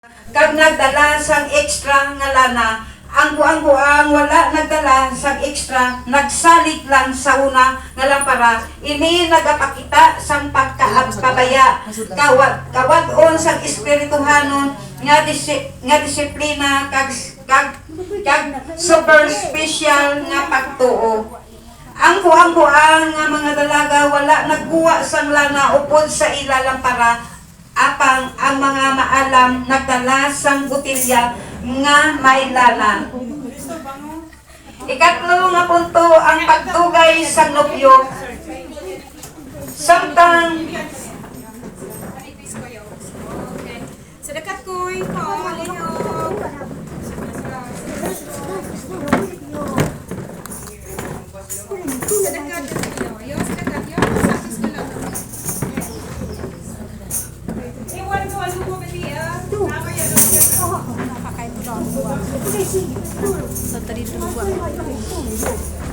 Kag nagdala sang extra nga lana, ang buang-buang wala nagdala sang extra, nagsalig lang sa una nga lampara, ini nagapakita sang pagkaabaya, kawad-on sang espirituhanon nga disiplina kag super special nga pagtuo. Ang buang-buang nga mga dalaga wala nagkuha sang lana upod sa ilalampara, apang ang mga maalam nagdala sang butilya nga may lana. Ikatlo nga punto ang pagtugay sang nobyo. Samtang Sedekat kuy ko, malihog. Sedekat yo, sedekat yo, sakis ko lang. Iwan ko alu mo beli ya. Apa ya dong? Pakai doang. Sa tadi dulu gua.